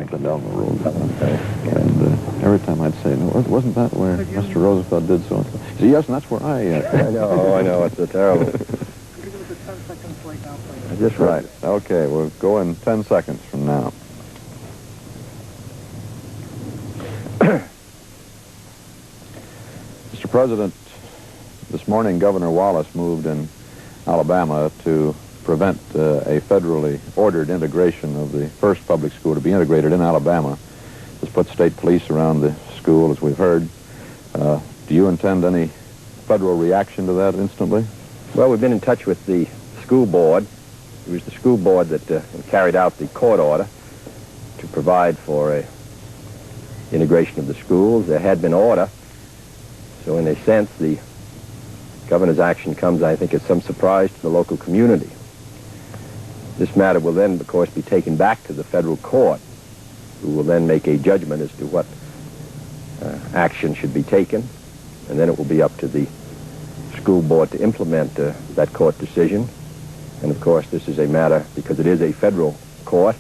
Franklin Delano Roosevelt. And every time I'd say, no, wasn't that where Mr. Roosevelt did so? He said, yes, and that's where I... I know, it's a terrible... Just right. Okay, we'll go in 10 seconds from now. Mr. President, this morning Governor Wallace moved in Alabama to prevent a federally ordered integration of the first public school to be integrated in Alabama. This put state police around the school, as we've heard. Do you intend any federal reaction to that instantly? Well, we've been in touch with the school board. It was the school board that carried out the court order to provide for a integration of the schools. There had been order, so in a sense the governor's action comes, I think, as some surprise to the local community. This matter will then, of course, be taken back to the federal court, who will then make a judgment as to what action should be taken, and then it will be up to the school board to implement that court decision. And of course, this is a matter, because it is a federal court,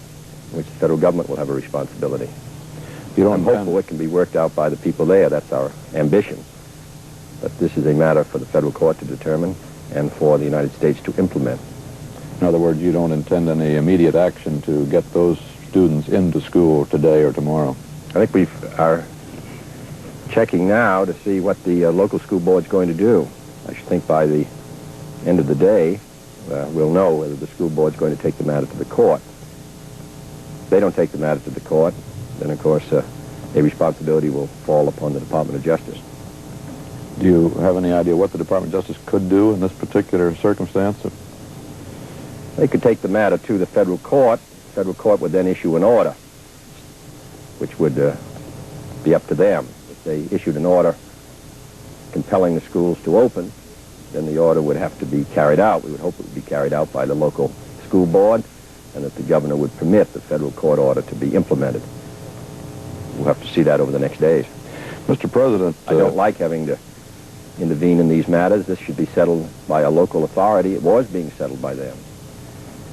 in which the federal government will have a responsibility. I'm hopeful it can be worked out by the people there. That's our ambition. But this is a matter for the federal court to determine and for the United States to implement. In other words, you don't intend any immediate action to get those students into school today or tomorrow? I think we are checking now to see what the local school board's going to do. I should think by the end of the day, we'll know whether the school board's going to take the matter to the court. If they don't take the matter to the court, then of course a responsibility will fall upon the Department of Justice. Do you have any idea what the Department of Justice could do in this particular circumstance? They could take the matter to the federal court. The federal court would then issue an order, which would be up to them. If they issued an order compelling the schools to open, then the order would have to be carried out. We would hope it would be carried out by the local school board, and that the governor would permit the federal court order to be implemented. We'll have to see that over the next days. Mr. President... I don't like having to intervene in these matters. This should be settled by a local authority. It was being settled by them.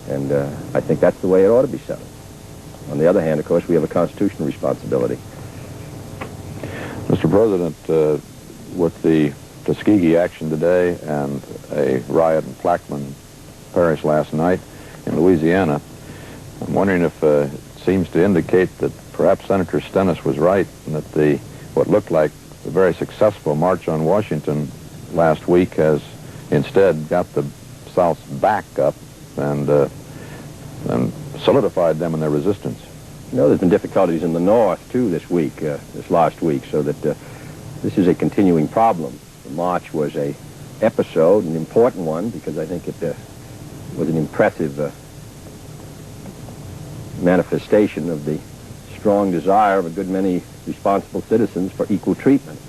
And I think that's the way it ought to be settled. On the other hand, of course, we have a constitutional responsibility. Mr. President, with the Tuskegee action today and a riot in Plaquemine Parish last night in Louisiana, I'm wondering if it seems to indicate that perhaps Senator Stennis was right and that what looked like a very successful march on Washington last week has instead got the South's back up and solidified them in their resistance. You know, there's been difficulties in the North, too, this last week, so that this is a continuing problem. The march was an episode, an important one, because I think it was an impressive manifestation of the strong desire of a good many responsible citizens for equal treatment.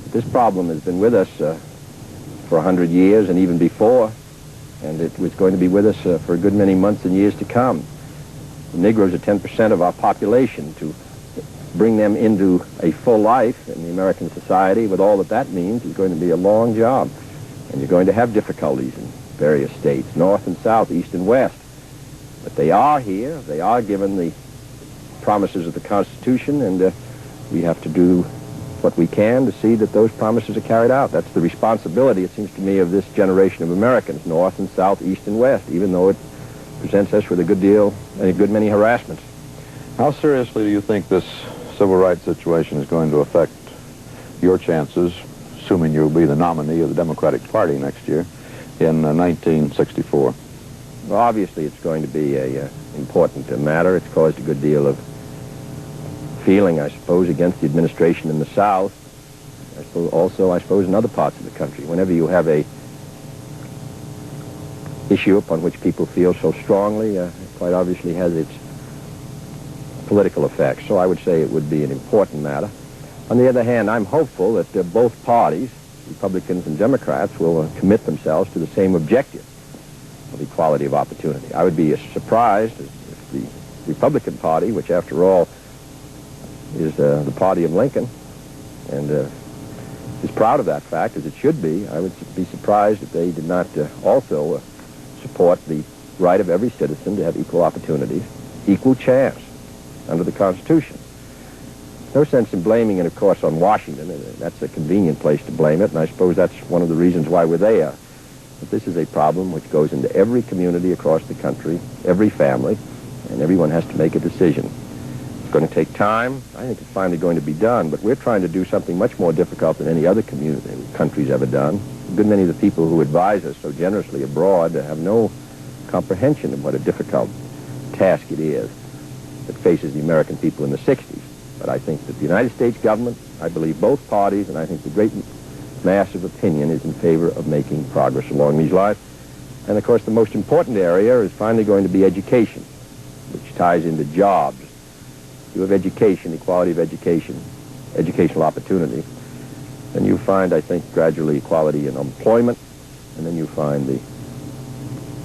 But this problem has been with us for 100 years and even before, and it was going to be with us for a good many months and years to come. The Negroes are 10% of our population. To bring them into a full life in the American society with all that that means is going to be a long job. And you're going to have difficulties in various states, north and south, east and west. But they are here. They are given the promises of the Constitution, and we have to do what we can to see that those promises are carried out. That's the responsibility, it seems to me, of this generation of Americans, north and south, east and west, even though it presents us with a good many harassments. How seriously do you think this civil rights situation is going to affect your chances, assuming you'll be the nominee of the Democratic Party next year, in 1964? Well, obviously it's going to be an important matter. It's caused a good deal of feeling, I suppose, against the administration in the South. Also, I suppose, in other parts of the country. Whenever you have a issue upon which people feel so strongly, it quite obviously has its political effects. So I would say it would be an important matter. On the other hand, I'm hopeful that both parties, Republicans and Democrats, will commit themselves to the same objective of equality of opportunity. I would be surprised if the Republican Party, which after all is the party of Lincoln, and is proud of that fact, as it should be, I would be surprised if they did not also support the right of every citizen to have equal opportunities, equal chance. under the Constitution. No sense in blaming it, of course, on Washington. That's a convenient place to blame it, and I suppose that's one of the reasons why we're there. But this is a problem which goes into every community across the country, every family, and everyone has to make a decision. It's going to take time. I think it's finally going to be done, but we're trying to do something much more difficult than any other country's ever done. A good many of the people who advise us so generously abroad have no comprehension of what a difficult task it is that faces the American people in the 60s. But I think that the United States government, I believe both parties, and I think the great mass of opinion is in favor of making progress along these lines. And of course, the most important area is finally going to be education, which ties into jobs. You have education, equality of education, educational opportunity, and you find, I think, gradually equality in employment, and then you find the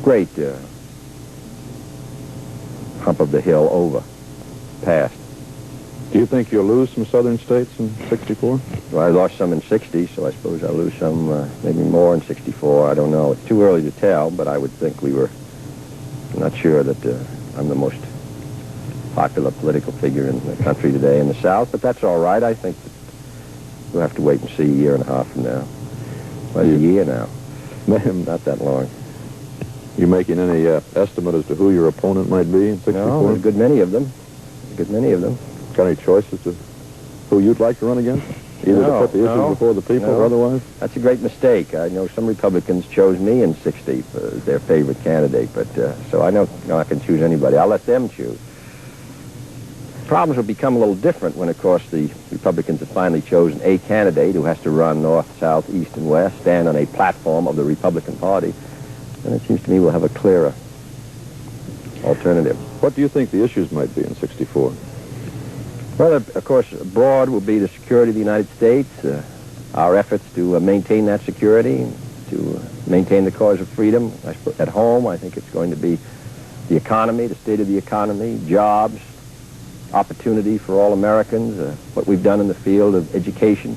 great hump of the hill past. Do you think you'll lose some southern states in 64? Well, I lost some in 60, so I suppose I'll lose some, maybe more in 64. I don't know. It's too early to tell, but I would think I'm not sure that I'm the most popular political figure in the country today in the South, but that's all right. I think that we'll have to wait and see a year and a half from now. Well, a year now. Not that long. You making any estimate as to who your opponent might be in 64? No, there's a good many of them. Got any choices to who you'd like to run against? Either to put the issues before the people or otherwise? That's a great mistake. I know some Republicans chose me in 60 as their favorite candidate, but so I know I can choose anybody. I'll let them choose. Problems will become a little different when, of course, the Republicans have finally chosen a candidate who has to run north, south, east, and west, stand on a platform of the Republican Party. And it seems to me we'll have a clearer alternative. What do you think the issues might be in 64? Well, of course, abroad will be the security of the United States, our efforts to maintain that security, to maintain the cause of freedom. At home, I think it's going to be the economy, the state of the economy, jobs, opportunity for all Americans, what we've done in the field of education,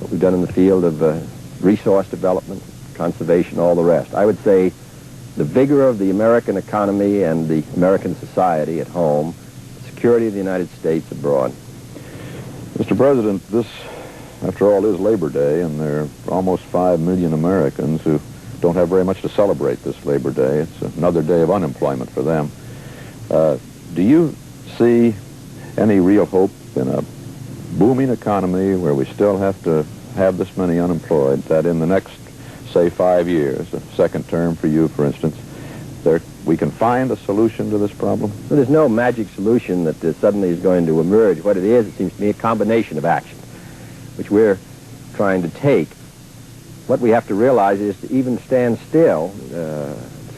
what we've done in the field of resource development, conservation, all the rest. I would say the vigor of the American economy and the American society at home, security of the United States abroad. Mr. President, this, after all, is Labor Day, and there are almost 5 million Americans who don't have very much to celebrate this Labor Day. It's another day of unemployment for them. Do you see any real hope in a booming economy where we still have to have this many unemployed, that in the next, say, 5 years, a second term for you, for instance, we can find a solution to this problem? Well, there's no magic solution that suddenly is going to emerge. What it is, it seems to me, a combination of actions, which we're trying to take. What we have to realize is to even stand still,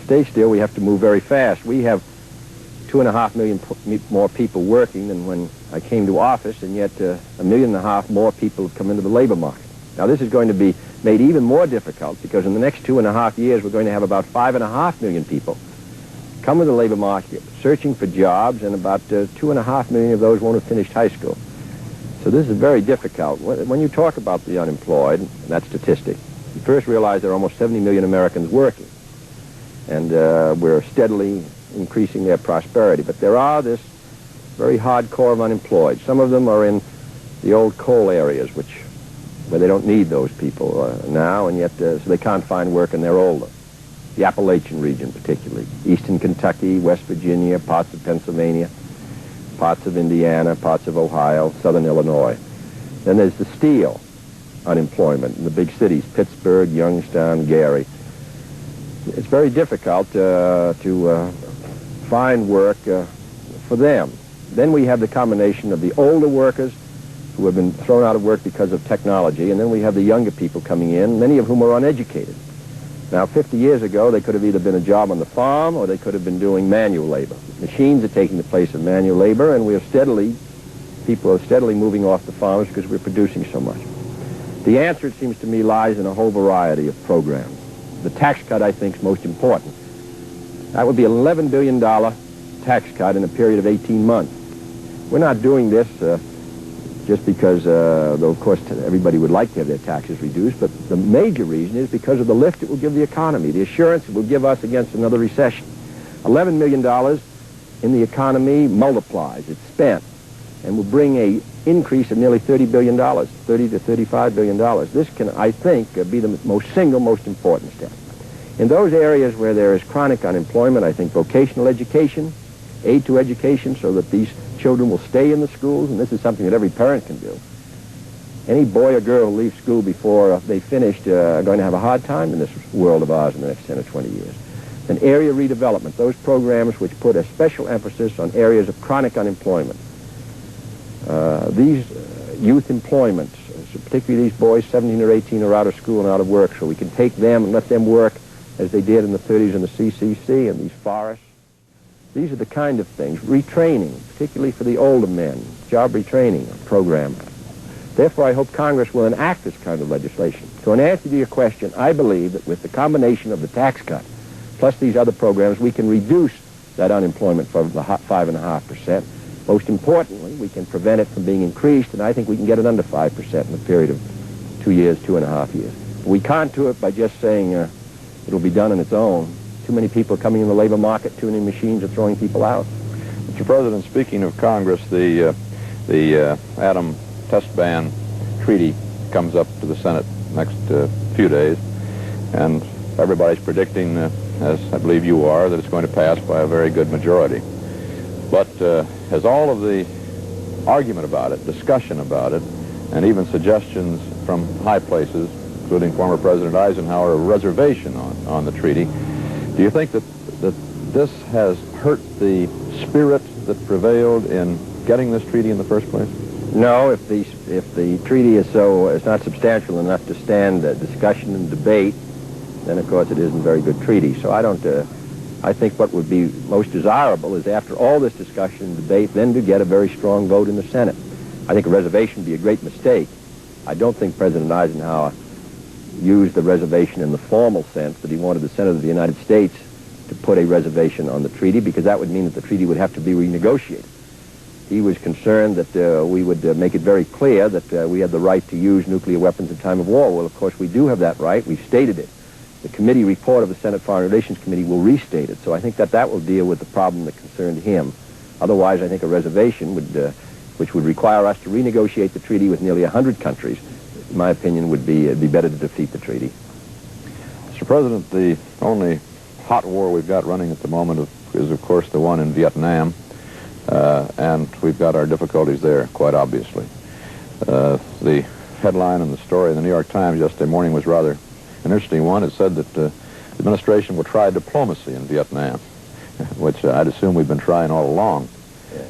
stay still, we have to move very fast. We have 2.5 million more people working than when I came to office, and yet 1.5 million more people have come into the labor market. Now, this is going to be made even more difficult because in the next 2.5 years, we're going to have about 5.5 million people come to the labor market searching for jobs, and about 2.5 million of those won't have finished high school. So this is very difficult. When you talk about the unemployed, that statistic, you first realize there are almost 70 million Americans working, and we're steadily increasing their prosperity. But there are this very hard core of unemployed. Some of them are in the old coal areas, where they don't need those people now, and yet so they can't find work and they're older. The Appalachian region particularly, eastern Kentucky, West Virginia, parts of Pennsylvania, parts of Indiana, parts of Ohio, southern Illinois. Then there's the steel unemployment in the big cities, Pittsburgh, Youngstown, Gary. It's very difficult to find work for them. Then we have the combination of the older workers who have been thrown out of work because of technology, and then we have the younger people coming in, many of whom are uneducated. Now, 50 years ago, they could have either been a job on the farm or they could have been doing manual labor. Machines are taking the place of manual labor, and people are steadily moving off the farms because we're producing so much. The answer, it seems to me, lies in a whole variety of programs. The tax cut, I think, is most important. That would be an $11 billion tax cut in a period of 18 months. We're not doing this just because, though of course everybody would like to have their taxes reduced, but the major reason is because of the lift it will give the economy, the assurance it will give us against another recession. $11 million in the economy multiplies. It's spent and will bring a increase of nearly $30 billion, $30 to $35 billion. This can, I think, be the most important step. In those areas where there is chronic unemployment, I think vocational education, aid to education so that these children will stay in the schools, and this is something that every parent can do. Any boy or girl who leaves school before they finished are going to have a hard time in this world of ours in the next 10 or 20 years. And area redevelopment, those programs which put a special emphasis on areas of chronic unemployment. These youth employments, particularly these boys 17 or 18 are out of school and out of work, so we can take them and let them work as they did in the 30s in the CCC and these forests. These are the kind of things. Retraining, particularly for the older men, job retraining program. Therefore, I hope Congress will enact this kind of legislation. So in answer to your question, I believe that with the combination of the tax cut plus these other programs, we can reduce that unemployment from the 5.5%. Most importantly, we can prevent it from being increased, and I think we can get it under 5% in a period of 2 years, 2.5 years. We can't do it by just saying it'll be done on its own. Too many people are coming in the labor market, too many machines are throwing people out. Mr. President, speaking of Congress, the atom test ban treaty comes up to the Senate next few days, and everybody's predicting, as I believe you are, that it's going to pass by a very good majority. But has all of the argument about it, discussion about it, and even suggestions from high places, including former President Eisenhower, a reservation on the treaty, do you think that this has hurt the spirit that prevailed in getting this treaty in the first place? No, if the treaty is not substantial enough to stand discussion and debate, then of course it isn't a very good treaty. So I think what would be most desirable is after all this discussion and debate, then to get a very strong vote in the Senate. I think a reservation would be a great mistake. I don't think President Eisenhower used the reservation in the formal sense that he wanted the Senate of the United States to put a reservation on the treaty, because that would mean that the treaty would have to be renegotiated. He was concerned that we would make it very clear that we had the right to use nuclear weapons in time of war. Well, of course, we do have that right. We've stated it. The committee report of the Senate Foreign Relations Committee will restate it. So I think that will deal with the problem that concerned him. Otherwise, I think a reservation which would require us to renegotiate the treaty with nearly 100 countries, in my opinion, would be better to defeat the treaty. Mr. President, the only hot war we've got running at the moment is, of course, the one in Vietnam. And we've got our difficulties there, quite obviously. The headline in the story in the New York Times yesterday morning was rather an interesting one. It said that the administration will try diplomacy in Vietnam, which I'd assume we've been trying all along.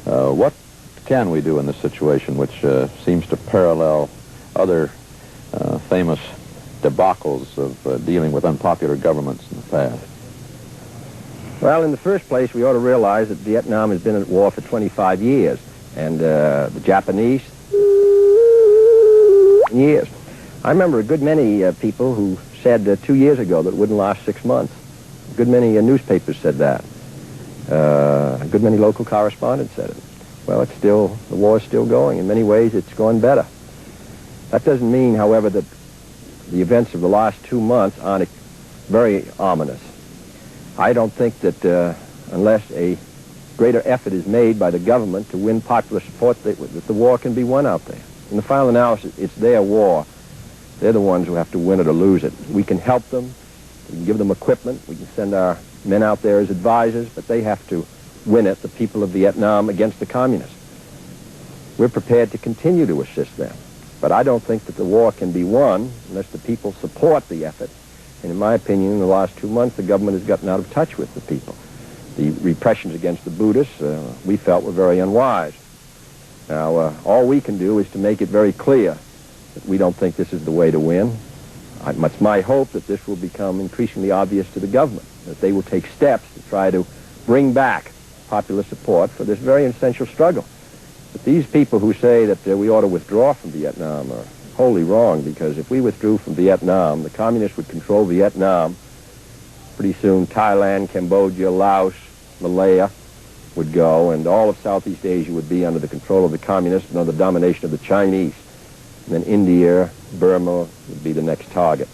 What can we do in this situation, which seems to parallel other famous debacles of dealing with unpopular governments in the past? Well, in the first place, we ought to realize that Vietnam has been at war for 25 years, and the Japanese, years. I remember a good many people who said 2 years ago that it wouldn't last 6 months. A good many newspapers said that. A good many local correspondents said it. Well, the war is still going. In many ways, it's gone better. That doesn't mean, however, that the events of the last 2 months aren't very ominous. I don't think that unless a greater effort is made by the government to win popular support, that the war can be won out there. In the final analysis, it's their war. They're the ones who have to win it or lose it. We can help them. We can give them equipment. We can send our men out there as advisors, but they have to win it, the people of Vietnam, against the communists. We're prepared to continue to assist them. But I don't think that the war can be won unless the people support the effort. And in my opinion, in the last 2 months, the government has gotten out of touch with the people. The repressions against the Buddhists, we felt, were very unwise. Now, all we can do is to make it very clear that we don't think this is the way to win. It's my hope that this will become increasingly obvious to the government, that they will take steps to try to bring back popular support for this very essential struggle. But these people who say that we ought to withdraw from Vietnam are wholly wrong, because if we withdrew from Vietnam, the communists would control Vietnam. Pretty soon, Thailand, Cambodia, Laos, Malaya would go, and all of Southeast Asia would be under the control of the communists and under the domination of the Chinese. And then India, Burma would be the next target.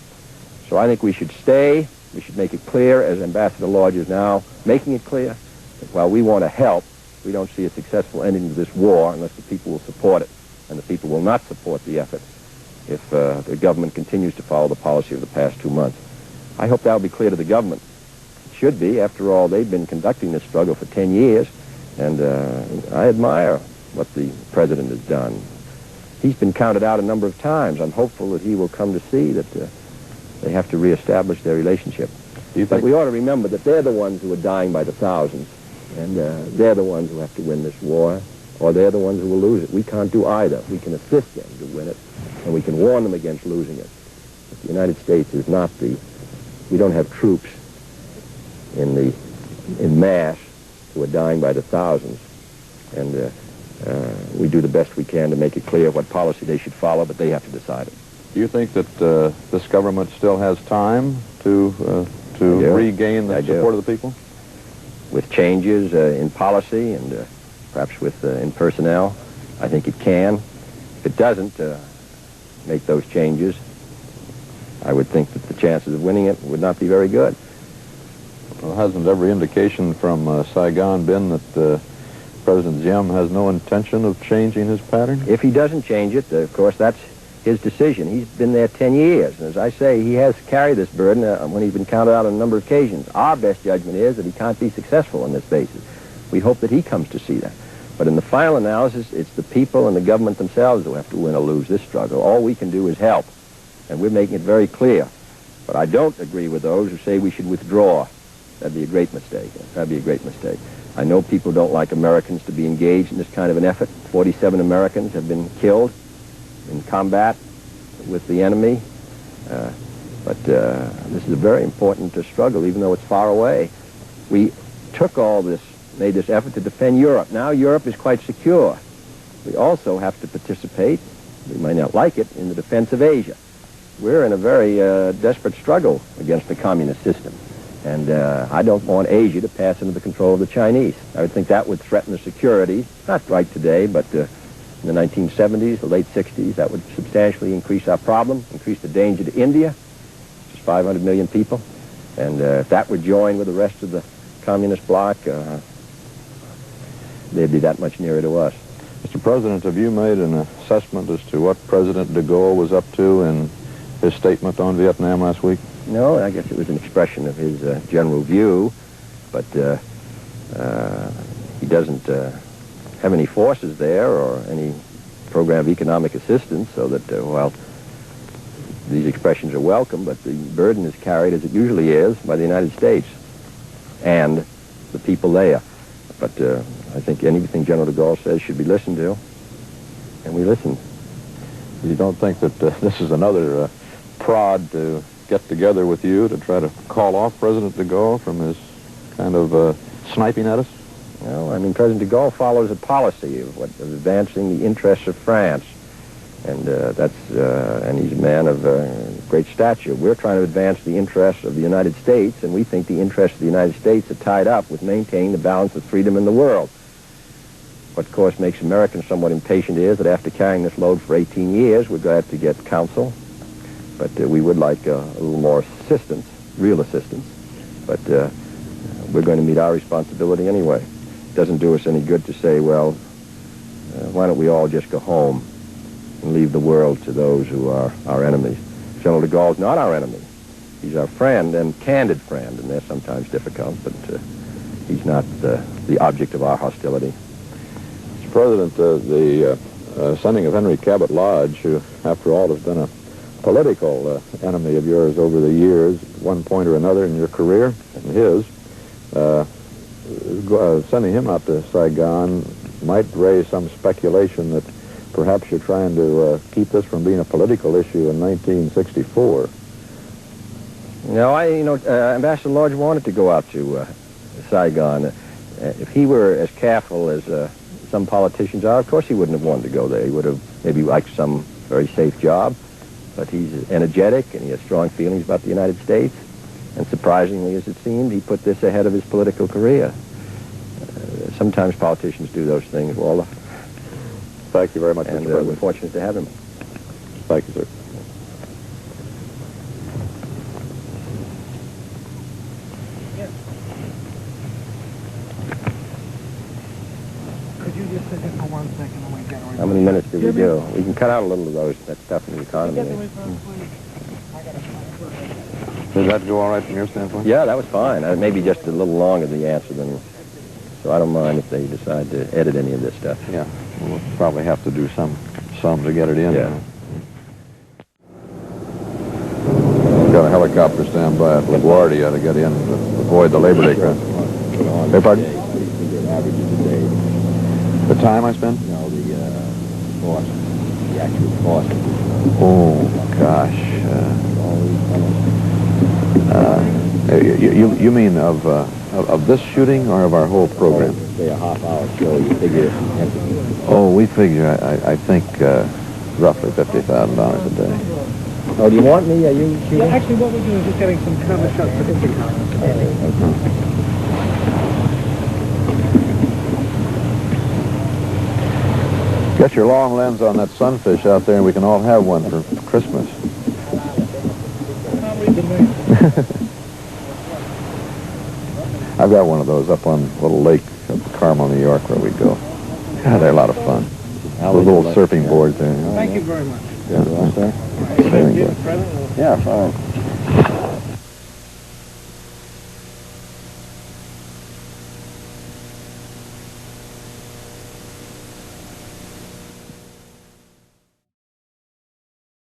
So I think we should stay. We should make it clear, as Ambassador Lodge is now making it clear, while we want to help, we don't see a successful ending to this war unless the people will support it. And the people will not support the effort if the government continues to follow the policy of the past 2 months. I hope that will be clear to the government. It should be. After all, they've been conducting this struggle for 10 years, and I admire what the president has done. He's been counted out a number of times. I'm hopeful that he will come to see that they have to reestablish their relationship. But we ought to remember that they're the ones who are dying by the thousands, and they're the ones who have to win this war, or they're the ones who will lose it. We can't do either. We can assist them to win it, and we can warn them against losing it. But the United States is not we don't have troops in mass who are dying by the thousands, and we do the best we can to make it clear what policy they should follow, but they have to decide it. Do you think that this government still has time to regain the support of the people? With changes in policy and perhaps in personnel, I think it can. If it doesn't make those changes, I would think that the chances of winning it would not be very good. Well, hasn't every indication from Saigon been that President Diem has no intention of changing his pattern? If he doesn't change it, of course, that's his decision. He's been there 10 years. And as I say, he has carried this burden when he's been counted out on a number of occasions. Our best judgment is that he can't be successful on this basis. We hope that he comes to see that. But in the final analysis, it's the people and the government themselves who have to win or lose this struggle. All we can do is help. And we're making it very clear. But I don't agree with those who say we should withdraw. That'd be a great mistake. That'd be a great mistake. I know people don't like Americans to be engaged in this kind of an effort. 47 Americans have been killed in combat with the enemy. But this is a very important struggle, even though it's far away. We took all this, made this effort to defend Europe. Now Europe is quite secure. We also have to participate, we might not like it, in the defense of Asia. We're in a very desperate struggle against the communist system. And I don't want Asia to pass into the control of the Chinese. I would think that would threaten the security, not right today, but in the 1970s, the late 60s, that would substantially increase our problem, increase the danger to India, which is 500 million people. And if that would join with the rest of the communist bloc, they'd be that much nearer to us. Mr. President, have you made an assessment as to what President de Gaulle was up to in his statement on Vietnam last week? No, I guess it was an expression of his general view, but he doesn't have any forces there or any program of economic assistance, so that, well, these expressions are welcome, but the burden is carried, as it usually is, by the United States and the people there. But I think anything General de Gaulle says should be listened to, and we listen. You don't think that this is another prod to get together with you to try to call off President de Gaulle from his kind of sniping at us? No, I mean, President de Gaulle follows a policy of advancing the interests of France, and and he's a man of great stature. We're trying to advance the interests of the United States, and we think the interests of the United States are tied up with maintaining the balance of freedom in the world. What, of course, makes Americans somewhat impatient is that after carrying this load for 18 years, we're glad to get counsel. But we would like a little more assistance, real assistance. But we're going to meet our responsibility anyway. It doesn't do us any good to say, well, why don't we all just go home and leave the world to those who are our enemies. General de Gaulle is not our enemy. He's our friend and candid friend, and they're sometimes difficult, but he's not the object of our hostility. Mr. President, the sending of Henry Cabot Lodge, who, after all, has been a political enemy of yours over the years, at one point or another in your career and his, sending him out to Saigon might raise some speculation that perhaps you're trying to keep this from being a political issue in 1964. No, Ambassador Lodge wanted to go out to Saigon. If he were as careful as some politicians are, of course he wouldn't have wanted to go there. He would have maybe liked some very safe job. But he's energetic, and he has strong feelings about the United States. And surprisingly, as it seemed, he put this ahead of his political career. Sometimes politicians do those things, Walter. Thank you very much, and Mr. President. we're fortunate to have him. Thank you, sir. Yeah. we do. We can cut out a little of those, that stuff in the economy. Did that go all right from your standpoint? Yeah, that was fine. Maybe just a little longer, the answer, than... So I don't mind if they decide to edit any of this stuff. Yeah. We'll probably have to do some to get it in. Yeah. We've got a helicopter stand by at LaGuardia to get in to avoid the Labor Day crowd. Beg pardon? The time I spent? No, the cost. The actual cost. Oh, gosh. You mean of this shooting or of our whole program? Say a half-hour show, you figure... Oh, we figure, I think, roughly $50,000 a day. Oh, do you want me? Are you shooting? Yeah, actually, what we're doing is just getting some cover shots for Instagram. Get your long lens on that sunfish out there, and we can all have one for Christmas. I've got one of those up on a little lake up Carmel, New York, where we go. God, they're a lot of fun. The little surfing boards there. Thank you very much. Yeah, Very good. yeah, fine.